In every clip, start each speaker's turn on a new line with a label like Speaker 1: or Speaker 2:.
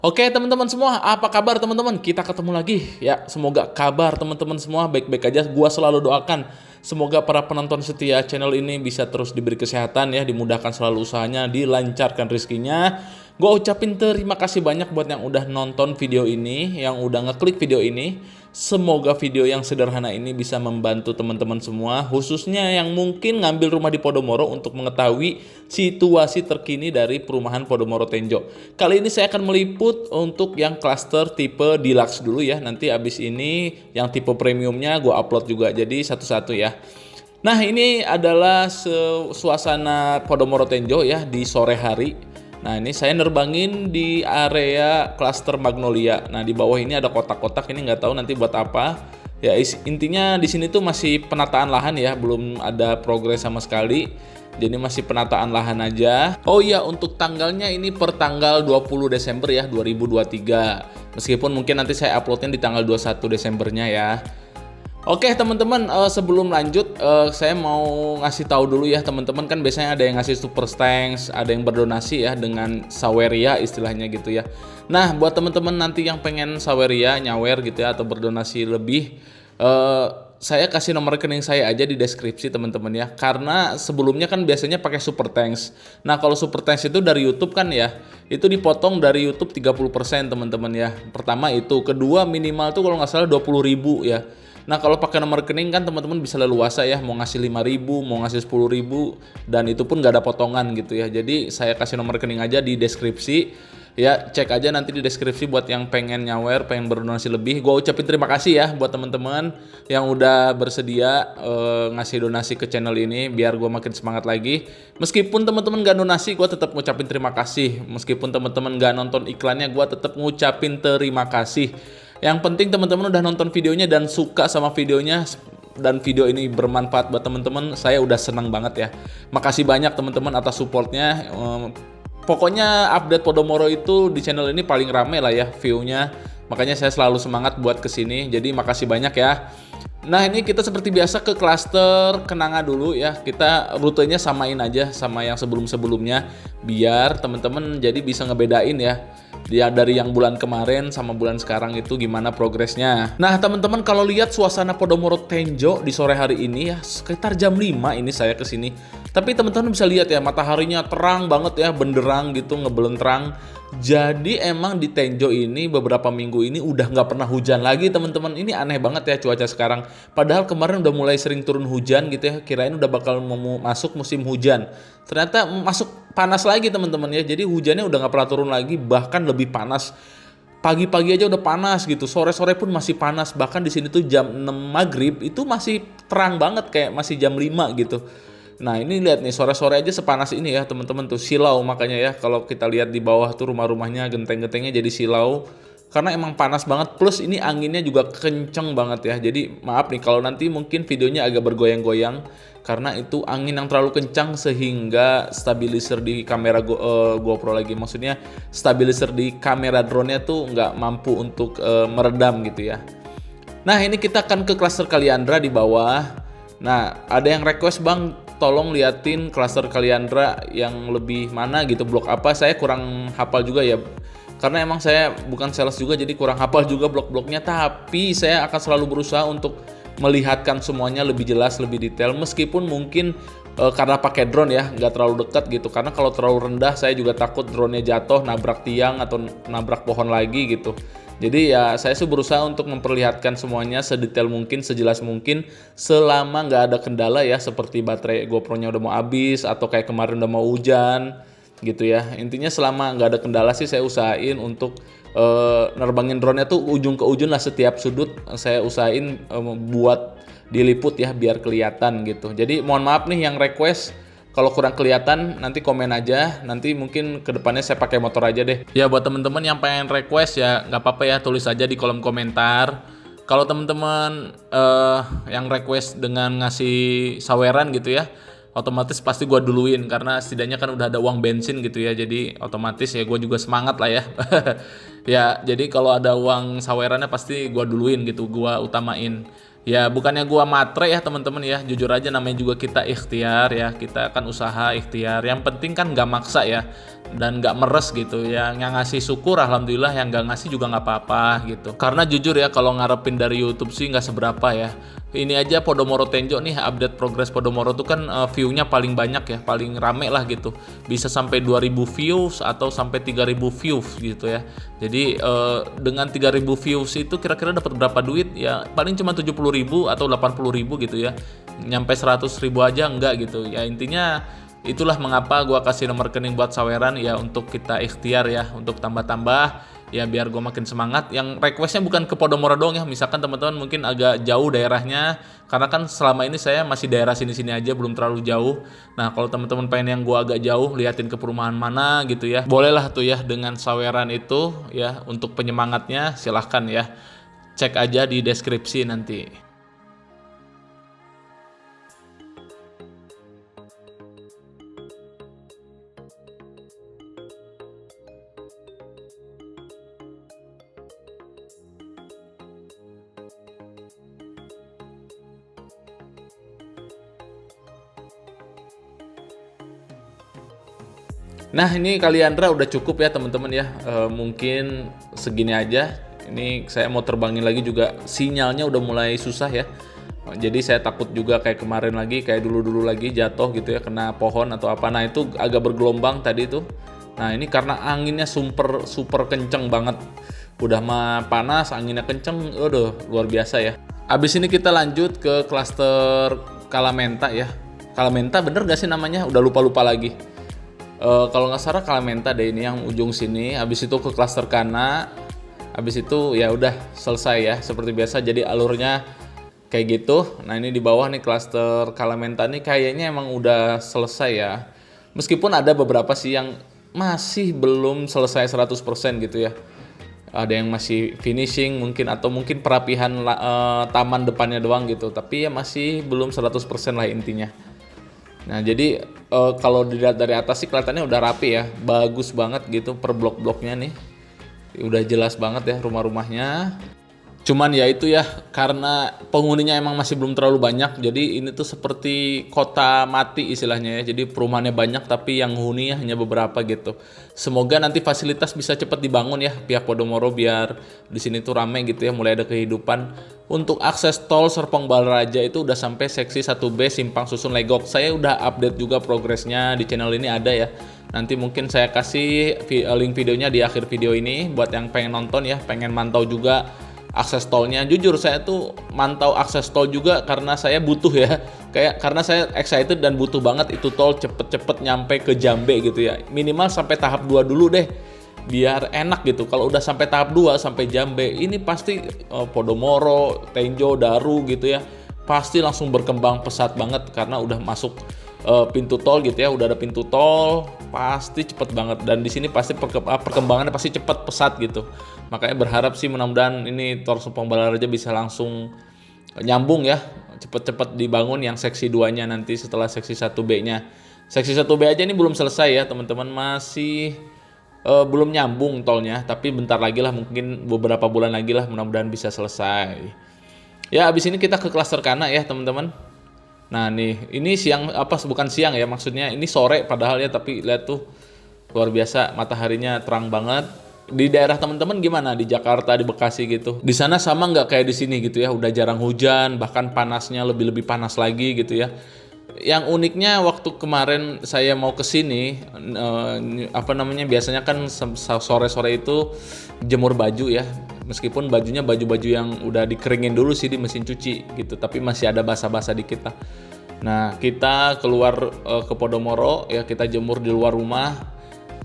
Speaker 1: Oke teman-teman semua, apa kabar teman-teman? Kita ketemu lagi ya. Semoga kabar teman-teman semua baik-baik aja. Gua selalu doakan semoga para penonton setia channel ini bisa terus diberi kesehatan ya, dimudahkan selalu usahanya, dilancarkan rezekinya. Gua ucapin terima kasih banyak buat yang udah nonton video ini, yang udah ngeklik video ini. Semoga video yang sederhana ini bisa membantu teman-teman semua, khususnya yang mungkin ngambil rumah di Podomoro untuk mengetahui situasi terkini dari perumahan Podomoro Tenjo. Kali ini saya akan meliput untuk yang klaster tipe deluxe dulu ya. Nanti abis ini yang tipe premiumnya gue upload juga, jadi satu-satu ya. Nah ini adalah suasana Podomoro Tenjo ya di sore hari. Nah ini saya nerbangin di area klaster Magnolia. Nah di bawah ini ada kotak-kotak, ini nggak tahu nanti buat apa. Ya intinya di sini tuh masih penataan lahan ya, belum ada progres sama sekali. Jadi masih penataan lahan aja. Oh iya, untuk tanggalnya ini per tanggal 20 Desember ya 2023. Meskipun mungkin nanti saya uploadnya di tanggal 21 Desembernya ya. Oke teman-teman, sebelum lanjut saya mau ngasih tahu dulu ya teman-teman, kan biasanya ada yang ngasih super thanks, ada yang berdonasi ya dengan saweria istilahnya gitu ya. Nah buat teman-teman nanti yang pengen saweria, nyawer gitu ya, atau berdonasi lebih, saya kasih nomor rekening saya aja di deskripsi teman-teman ya. Karena sebelumnya kan biasanya pakai super thanks. Nah kalau super thanks itu dari YouTube kan ya, itu dipotong dari YouTube 30% teman-teman ya. Pertama itu, kedua minimal tuh kalau nggak salah 20.000 ya. Nah kalau pakai nomor rekening kan teman-teman bisa leluasa ya, mau ngasih 5.000, mau ngasih 10.000, dan itu pun nggak ada potongan gitu ya. Jadi saya kasih nomor rekening aja di deskripsi ya, cek aja nanti di deskripsi buat yang pengen nyawer, pengen berdonasi lebih. Gue ucapin terima kasih ya buat teman-teman yang udah bersedia ngasih donasi ke channel ini biar gue makin semangat lagi. Meskipun teman-teman gak donasi, gue tetap ngucapin terima kasih. Meskipun teman-teman gak nonton iklannya, gue tetap ngucapin terima kasih. Yang penting teman-teman udah nonton videonya dan suka sama videonya, dan video ini bermanfaat buat teman-teman, saya udah senang banget ya. Makasih banyak teman-teman atas supportnya. Pokoknya update Podomoro itu di channel ini paling rame lah ya view-nya. Makanya saya selalu semangat buat kesini. Jadi makasih banyak ya. Nah ini kita seperti biasa ke klaster Kenanga dulu ya. Kita rutenya samain aja sama yang sebelum-sebelumnya, biar teman-teman jadi bisa ngebedain ya, dia dari yang bulan kemarin sama bulan sekarang itu gimana progresnya. Nah teman-teman, kalau lihat suasana Podomoro Tenjo di sore hari ini ya, sekitar jam 5 ini saya kesini. Tapi teman-teman bisa lihat ya, mataharinya terang banget ya, benderang gitu, ngebelentrang. Jadi emang di Tenjo ini beberapa minggu ini udah nggak pernah hujan lagi teman-teman. Ini aneh banget ya cuaca sekarang. Padahal kemarin udah mulai sering turun hujan gitu ya. Kirain udah bakal masuk musim hujan. Ternyata masuk panas lagi teman-teman ya. Jadi hujannya udah nggak pernah turun lagi, bahkan lebih panas. Pagi-pagi aja udah panas gitu. Sore-sore pun masih panas. Bahkan di sini tuh jam 6 maghrib itu masih terang banget, kayak masih jam 5 gitu. Nah ini lihat nih, sore-sore aja sepanas ini ya teman-teman, tuh silau. Makanya ya kalau kita lihat di bawah tuh rumah-rumahnya, genteng-gentengnya jadi silau karena emang panas banget, plus ini anginnya juga kenceng banget ya. Jadi maaf nih kalau nanti mungkin videonya agak bergoyang-goyang karena itu angin yang terlalu kencang sehingga stabilizer di kamera GoPro lagi, maksudnya stabilizer di kamera drone-nya tuh nggak mampu untuk meredam gitu ya. Nah ini kita akan ke klaster Kaliandra di bawah. Nah ada yang request, bang tolong liatin klaster Kaliandra yang lebih mana gitu, blok apa. Saya kurang hafal juga ya, karena emang saya bukan sales juga, jadi kurang hafal juga blok-bloknya. Tapi saya akan selalu berusaha untuk melihatkan semuanya lebih jelas, lebih detail. Meskipun mungkin karena pakai drone ya, nggak terlalu dekat gitu. Karena kalau terlalu rendah saya juga takut drone-nya jatuh, nabrak tiang atau nabrak pohon lagi gitu. Jadi ya saya sih berusaha untuk memperlihatkan semuanya sedetail mungkin, sejelas mungkin, selama nggak ada kendala ya, seperti baterai GoPro-nya udah mau habis atau kayak kemarin udah mau hujan gitu ya. Intinya selama nggak ada kendala sih saya usahain untuk nerbangin drone-nya tuh ujung ke ujung lah, setiap sudut saya usahain buat diliput ya biar kelihatan gitu. Jadi mohon maaf nih yang request, kalau kurang kelihatan nanti komen aja, nanti mungkin kedepannya saya pakai motor aja deh. Ya buat teman-teman yang pengen request ya nggak apa-apa ya, tulis aja di kolom komentar. Kalau teman-teman yang request dengan ngasih saweran gitu ya, otomatis pasti gue duluin karena setidaknya kan udah ada uang bensin gitu ya. Jadi otomatis ya gue juga semangat lah ya. Ya jadi kalau ada uang sawerannya pasti gue duluin gitu, gue utamain. Ya bukannya gua matre ya teman-teman ya, jujur aja namanya juga kita ikhtiar ya, kita kan usaha ikhtiar. Yang penting kan nggak maksa ya, dan nggak meres gitu ya. Yang ngasih syukur alhamdulillah, yang nggak ngasih juga nggak apa-apa gitu. Karena jujur ya kalau ngarepin dari YouTube sih nggak seberapa ya. Ini aja Podomoro Tenjo nih, update progres Podomoro tuh kan view-nya paling banyak ya, paling rame lah gitu. Bisa sampai 2000 views atau sampai 3000 views gitu ya. Jadi dengan 3000 views itu kira-kira dapat berapa duit ya? Paling cuma 70.000 atau 80.000 gitu ya. Nyampe 100.000 aja enggak gitu. Ya intinya itulah mengapa gua kasih nomor rekening buat Saweran ya, untuk kita ikhtiar ya, untuk tambah-tambah ya biar gue makin semangat. Yang requestnya bukan ke Podomoro doang ya, misalkan teman-teman mungkin agak jauh daerahnya, karena kan selama ini saya masih daerah sini-sini aja, belum terlalu jauh. Nah kalau teman-teman pengen yang gue agak jauh, liatin ke perumahan mana gitu ya, bolehlah tuh ya dengan Saweran itu ya. Untuk penyemangatnya silahkan ya, cek aja di deskripsi nanti. Nah ini kali Andra udah cukup ya teman-teman ya. Mungkin segini aja. Ini saya mau terbangin lagi juga, sinyalnya udah mulai susah ya. Jadi saya takut juga kayak kemarin lagi, kayak dulu-dulu lagi jatuh gitu ya, kena pohon atau apa. Nah itu agak bergelombang tadi tuh. Nah ini karena anginnya super super kenceng banget. Udah mah panas, anginnya kenceng, aduh luar biasa ya. Abis ini kita lanjut ke klaster Kalamenta ya. Kalamenta bener gak sih namanya? Udah lupa-lupa lagi. Kalau nggak salah Kalamenta deh ini yang ujung sini. Habis itu ke klaster Kana. Habis itu ya udah selesai ya seperti biasa. Jadi alurnya kayak gitu. Nah ini di bawah nih klaster Kalamenta nih kayaknya emang udah selesai ya. Meskipun ada beberapa sih yang masih belum selesai 100% gitu ya. Ada yang masih finishing mungkin, atau mungkin perapihan taman depannya doang gitu. Tapi ya masih belum 100% lah intinya. Nah jadi kalau dilihat dari atas sih kelihatannya udah rapi ya, bagus banget gitu per blok-bloknya nih, udah jelas banget ya rumah-rumahnya. Cuman ya itu ya, karena penghuninya emang masih belum terlalu banyak, jadi ini tuh seperti kota mati istilahnya ya. Jadi perumahannya banyak tapi yang huninya hanya beberapa gitu. Semoga nanti fasilitas bisa cepat dibangun ya pihak Podomoro, biar di sini tuh rame gitu ya, mulai ada kehidupan. Untuk akses tol Serpong Balaraja itu udah sampai seksi 1B Simpang Susun Legok. Saya udah update juga progresnya di channel ini ada ya. Nanti mungkin saya kasih link videonya di akhir video ini buat yang pengen nonton ya, pengen mantau juga akses tolnya. Jujur saya tuh mantau akses tol juga karena saya butuh ya, kayak karena saya excited dan butuh banget itu tol cepet-cepet nyampe ke Jambe gitu ya, minimal sampai tahap 2 dulu deh biar enak gitu. Kalau udah sampai tahap 2 sampai Jambe ini pasti Podomoro, Tenjo, Daru gitu ya, pasti langsung berkembang pesat banget karena udah masuk pintu tol gitu ya, udah ada pintu tol, pasti cepet banget. Dan di sini pasti perkembangannya pasti cepet pesat gitu. Makanya berharap sih mudah-mudahan ini tol Serpong Balaraja bisa langsung nyambung ya, cepet-cepet dibangun yang seksi 2-nya nanti setelah seksi 1B-nya. Seksi 1B aja ini belum selesai ya teman-teman, masih belum nyambung tolnya, tapi bentar lagi lah, mungkin beberapa bulan lagi lah, mudah-mudahan bisa selesai. Ya abis ini kita ke klaster Kana ya teman-teman. Nah nih, ini siang apa bukan siang ya, maksudnya ini sore padahal ya, tapi lihat tuh luar biasa mataharinya terang banget. Di daerah teman-teman gimana di Jakarta, di Bekasi gitu? Di sana sama nggak kayak di sini gitu ya? Udah jarang hujan, bahkan panasnya lebih panas lagi gitu ya. Yang uniknya waktu kemarin saya mau ke sini, apa namanya, biasanya kan sore-sore itu jemur baju ya. Meskipun bajunya baju-baju yang udah dikeringin dulu sih di mesin cuci gitu, tapi masih ada basah-basah dikit lah. Nah kita keluar ke Podomoro ya, kita jemur di luar rumah.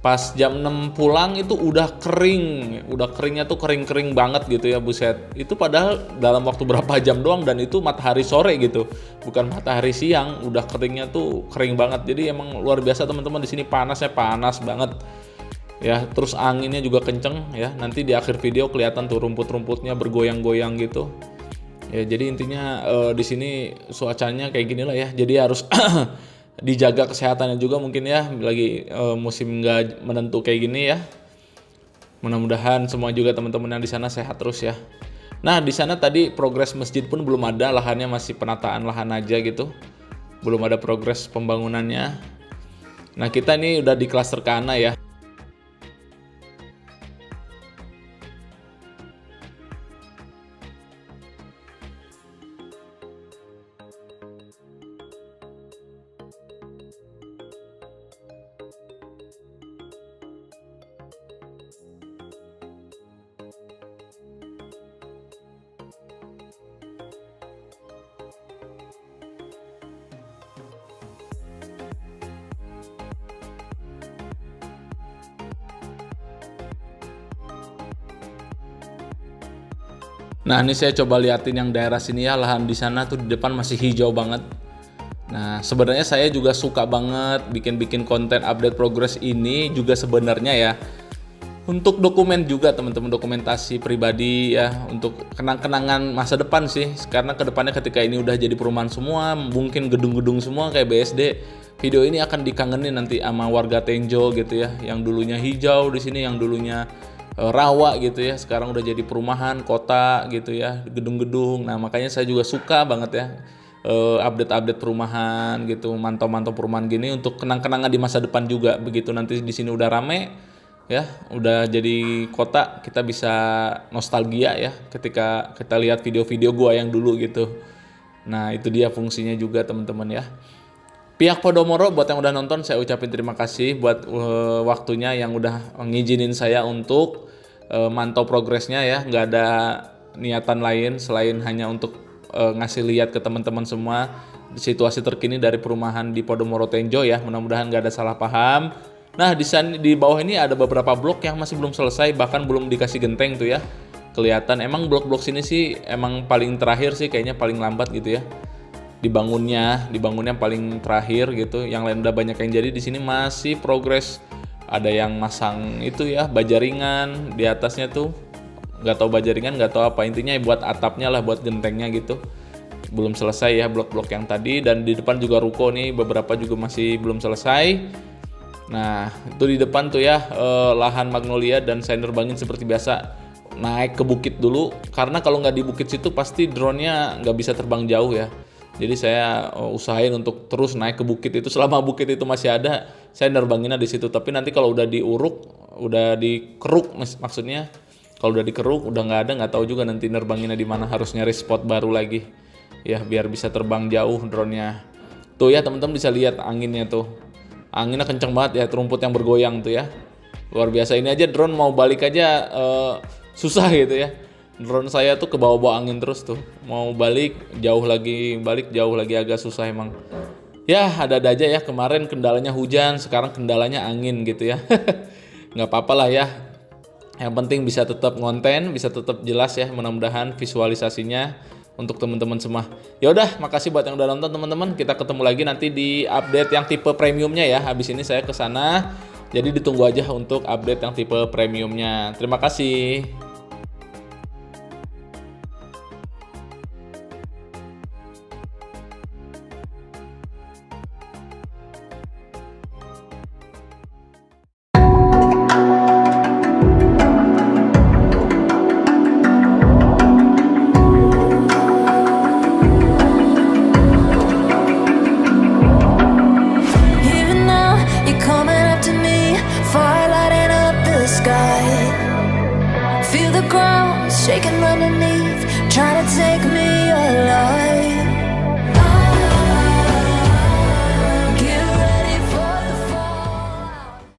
Speaker 1: Pas jam 6 pulang itu udah kering, udah keringnya tuh kering-kering banget gitu ya, buset. Itu padahal dalam waktu berapa jam doang, dan itu matahari sore gitu, bukan matahari siang, udah keringnya tuh kering banget. Jadi emang luar biasa teman-teman, di sini panasnya panas banget ya, terus anginnya juga kenceng ya. Nanti di akhir video kelihatan tuh rumput-rumputnya bergoyang-goyang gitu. Ya jadi intinya di sini cuacanya kayak gini lah ya. Jadi harus dijaga kesehatannya juga mungkin ya, lagi musim nggak menentu kayak gini ya. Mudah-mudahan semua juga teman-teman yang di sana sehat terus ya. Nah, di sana tadi progres masjid pun belum ada, lahannya masih penataan lahan aja gitu. Belum ada progres pembangunannya. Nah, kita ini udah di klaster Kana ya. Nah, ini saya coba liatin yang daerah sini ya, lahan di sana tuh di depan masih hijau banget. Nah, sebenarnya saya juga suka banget bikin-bikin konten update progress ini juga sebenarnya ya. Untuk dokumen juga teman-teman, dokumentasi pribadi ya, untuk kenang-kenangan masa depan sih. Karena kedepannya ketika ini udah jadi perumahan semua, mungkin gedung-gedung semua kayak BSD, video ini akan dikangenin nanti sama warga Tenjo gitu ya, yang dulunya hijau di sini, yang dulunya rawa gitu ya, sekarang udah jadi perumahan kota gitu ya, gedung-gedung. Nah, makanya saya juga suka banget ya update-update perumahan gitu, mantau-mantau perumahan gini untuk kenang-kenangan di masa depan juga. Begitu nanti di sini udah rame ya, udah jadi kota, kita bisa nostalgia ya ketika kita lihat video-video gua yang dulu gitu. Nah, itu dia fungsinya juga teman-teman ya. Pihak Podomoro, buat yang udah nonton, saya ucapin terima kasih buat waktunya yang udah ngizinin saya untuk mantau progresnya ya. Nggak ada niatan lain selain hanya untuk ngasih lihat ke teman-teman semua situasi terkini dari perumahan di Podomoro Tenjo ya. Mudah-mudahan nggak ada salah paham. Nah, di bawah ini ada beberapa blok yang masih belum selesai, bahkan belum dikasih genteng tuh ya. Kelihatan emang blok-blok sini sih emang paling terakhir sih, kayaknya paling lambat gitu ya. Dibangunnya paling terakhir gitu. Yang lain udah banyak yang jadi, di sini masih progres. Ada yang masang itu ya, baja ringan di atasnya tuh. Nggak tahu baja ringan, nggak tahu apa, intinya buat atapnya lah, buat gentengnya gitu. Belum selesai ya blok-blok yang tadi. Dan di depan juga ruko nih, beberapa juga masih belum selesai. Nah, itu di depan tuh ya lahan magnolia, dan saya nerbangin seperti biasa naik ke bukit dulu, karena kalau nggak di bukit situ pasti drone-nya nggak bisa terbang jauh ya. Jadi saya usahain untuk terus naik ke bukit itu, selama bukit itu masih ada, saya nerbanginnya di situ. Tapi nanti kalau udah diuruk, udah dikeruk maksudnya, kalau udah dikeruk udah nggak tahu juga nanti nerbanginnya di mana, harus nyari spot baru lagi ya biar bisa terbang jauh drone-nya. Tuh ya teman-teman, bisa lihat anginnya tuh. Anginnya kenceng banget ya, rumput yang bergoyang tuh ya. Luar biasa, ini aja drone mau balik aja susah gitu ya. Drone saya tuh ke bawah-bawah angin terus tuh. Mau balik jauh lagi agak susah emang. Ya, ada-ada aja ya, kemarin kendalanya hujan, sekarang kendalanya angin gitu ya. Nggak apa-apa lah ya. Yang penting bisa tetap ngonten, bisa tetap jelas ya, mudah-mudahan visualisasinya untuk teman-teman semua. Ya udah, makasih buat yang udah nonton teman-teman. Kita ketemu lagi nanti di update yang tipe premiumnya ya. Habis ini saya ke sana. Jadi ditunggu aja untuk update yang tipe premiumnya. Terima kasih.
Speaker 2: Even now, you're coming up to me, fire lighting up the sky. Feel the ground shaking underneath, trying to take me alive.